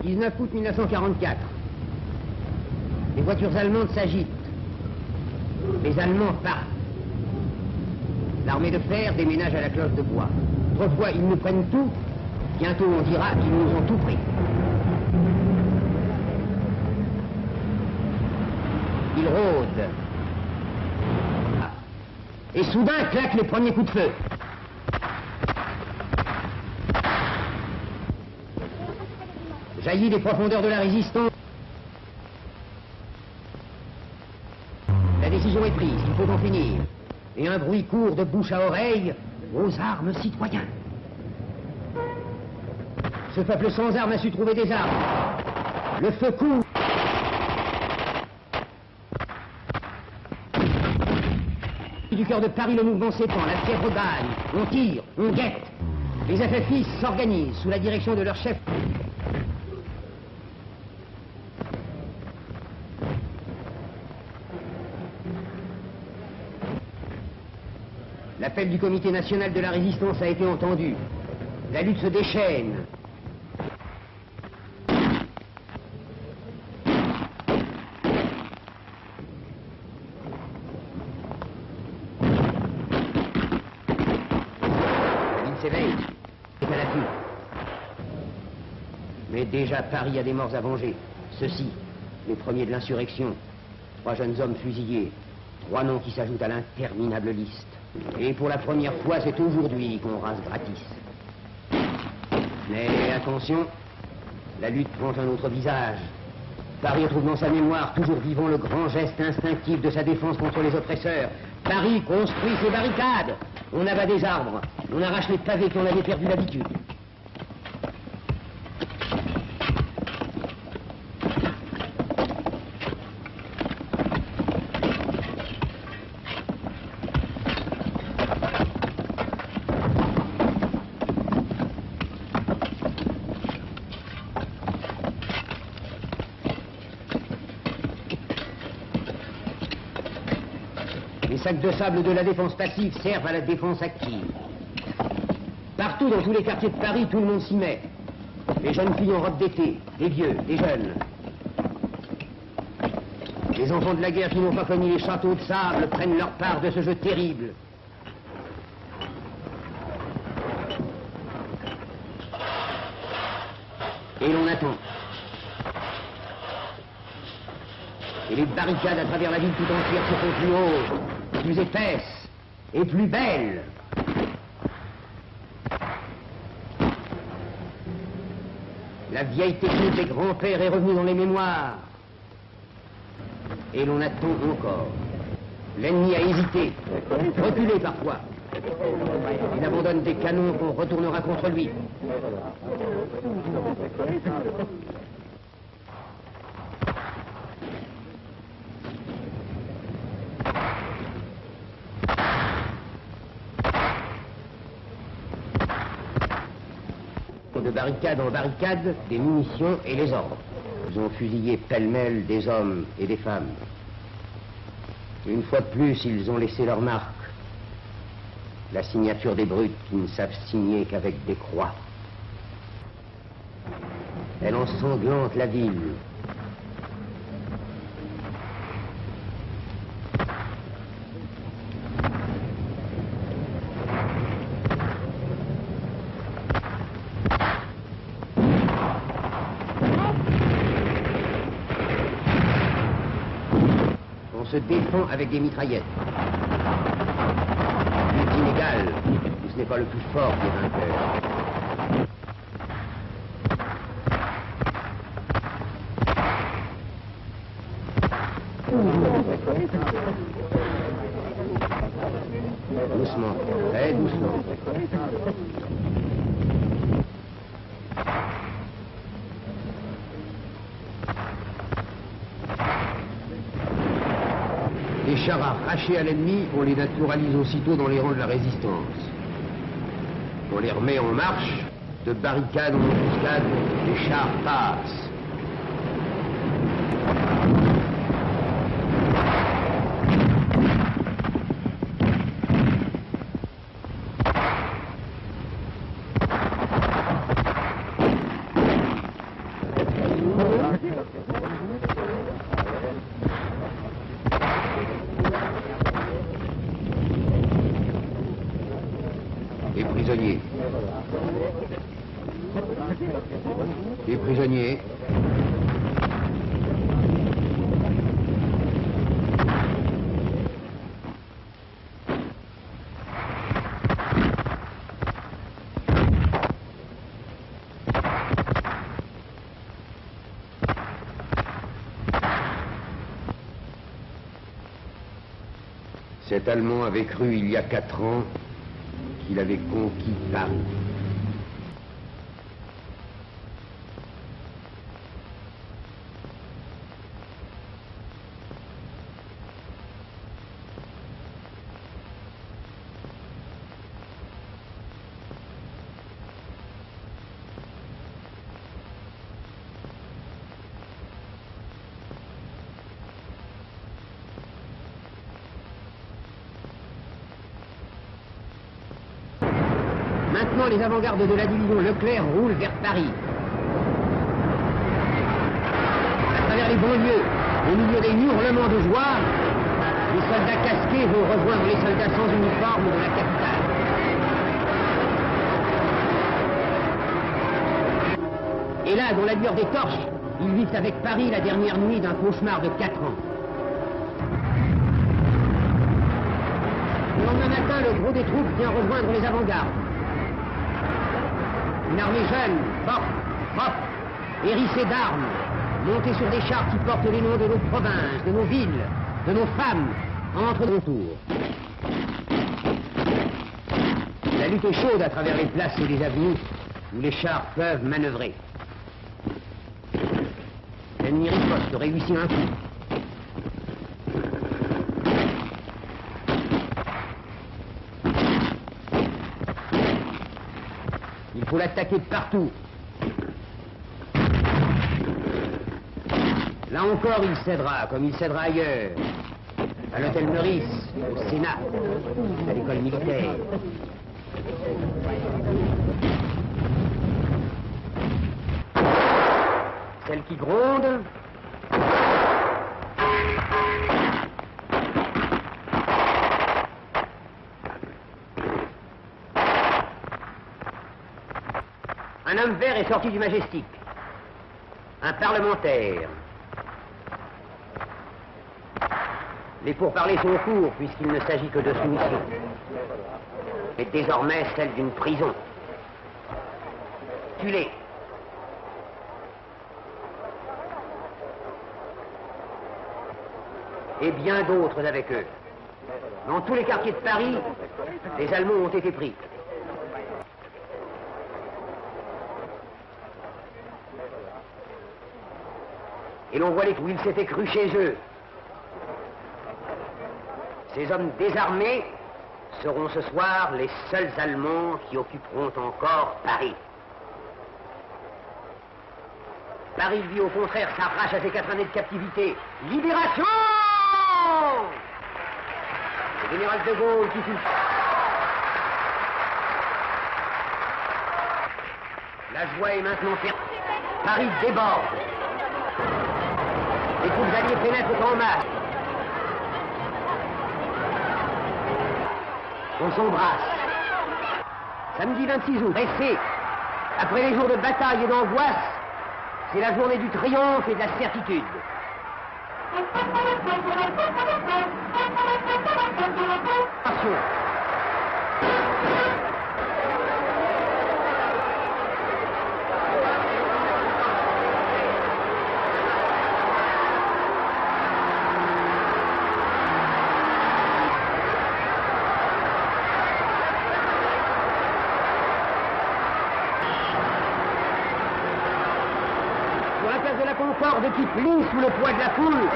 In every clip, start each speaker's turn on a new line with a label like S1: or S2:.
S1: 19 août 1944. Les voitures allemandes s'agitent. Les Allemands partent. L'armée de fer déménage à la cloche de bois. Autrefois, ils nous prennent tout. Bientôt, on dira qu'ils nous ont tout pris. Ils rôdent. Et soudain, claquent les premiers coups de feu. Jaillit des profondeurs de la résistance. La décision est prise, il faut en finir. Et un bruit court de bouche à oreille, aux armes, citoyens. Ce peuple sans armes a su trouver des armes. Le feu court. Du cœur de Paris, le mouvement s'étend, la fièvre gagne. On tire, on guette. Les FFI s'organisent sous la direction de leur chef. L'appel du Comité national de la résistance a été entendu. La lutte se déchaîne. La ville s'éveille. C'est à l'affût. Mais déjà Paris a des morts à venger. Ceux-ci, les premiers de l'insurrection. 3 jeunes hommes fusillés. 3 noms qui s'ajoutent à l'interminable liste. Et pour la première fois, c'est aujourd'hui qu'on rase gratis. Mais attention, la lutte prend un autre visage. Paris retrouve dans sa mémoire, toujours vivant, le grand geste instinctif de sa défense contre les oppresseurs. Paris construit ses barricades. On abat des arbres. On arrache les pavés qui en avaient perdu l'habitude. Les sacs de sable de la défense passive servent à la défense active. Partout dans tous les quartiers de Paris, tout le monde s'y met. Les jeunes filles en robe d'été, des vieux, des jeunes. Les enfants de la guerre qui n'ont pas connu les châteaux de sable prennent leur part de ce jeu terrible. Et l'on attend. Et les barricades à travers la ville tout entière se font plus hautes, plus épaisses et plus belles. La vieille technique des grands-pères est revenue dans les mémoires. Et l'on attend encore. L'ennemi a hésité, reculé parfois. Il abandonne des canons qu'on retournera contre lui. De barricade en barricade, des munitions et les ordres. Ils ont fusillé pêle-mêle des hommes et des femmes. Une fois de plus, ils ont laissé leur marque. La signature des brutes qui ne savent signer qu'avec des croix. Elle ensanglante la ville. Se défend avec des mitraillettes. Lutte inégale, mais ce n'est pas le plus fort qui est vainqueur. Doucement, très doucement. Les chars arrachés à l'ennemi, on les naturalise aussitôt dans les rangs de la résistance. On les remet en marche, de barricade en embuscade, les chars passent. Les prisonniers. Cet Allemand avait cru il y a 4 ans qu'il avait conquis Paris. Maintenant, les avant-gardes de la division Leclerc roulent vers Paris. À travers les banlieues, au milieu des hurlements de joie, les soldats casqués vont rejoindre les soldats sans uniforme de la capitale. Et là, dans la lueur des torches, ils vivent avec Paris la dernière nuit d'un cauchemar de 4 ans. Le lendemain matin, le gros des troupes vient rejoindre les avant-gardes. Une armée jeune, forte, propre, hérissée d'armes, montée sur des chars qui portent les noms de nos provinces, de nos villes, de nos femmes, entre nos tours. La lutte est chaude à travers les places et les avenues où les chars peuvent manœuvrer. L'ennemi riposte, réussit un coup. Il faut l'attaquer de partout. Là encore, il cédera, comme il cédera ailleurs. À l'hôtel Meurice, au Sénat, à l'école militaire. Celle qui gronde. Un homme vert est sorti du Majestic. Un parlementaire. Les pourparlers sont courts puisqu'il ne s'agit que de soumission. Et désormais celle d'une prison. Tués. Et bien d'autres avec eux. Dans tous les quartiers de Paris, les Allemands ont été pris. Et l'on voit où ils s'étaient crus chez eux. Ces hommes désarmés seront ce soir les seuls Allemands qui occuperont encore Paris. Paris, lui, au contraire, s'arrache à ses 4 années de captivité. Libération! Le général de Gaulle qui fut... La joie est maintenant faite. Paris déborde. Les troupes alliées pénètrent en masse. On s'embrasse. Samedi 26 août, pressé. Après les jours de bataille et d'angoisse, c'est la journée du triomphe et de la certitude. Attention. De la Concorde qui plie sous le poids de la foule.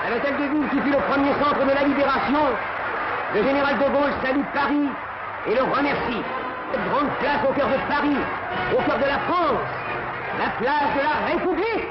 S1: À l'hôtel de ville qui fut le premier centre de la libération, le général de Gaulle salue Paris et le remercie. Cette grande place au cœur de Paris, au cœur de la France, la place de la République.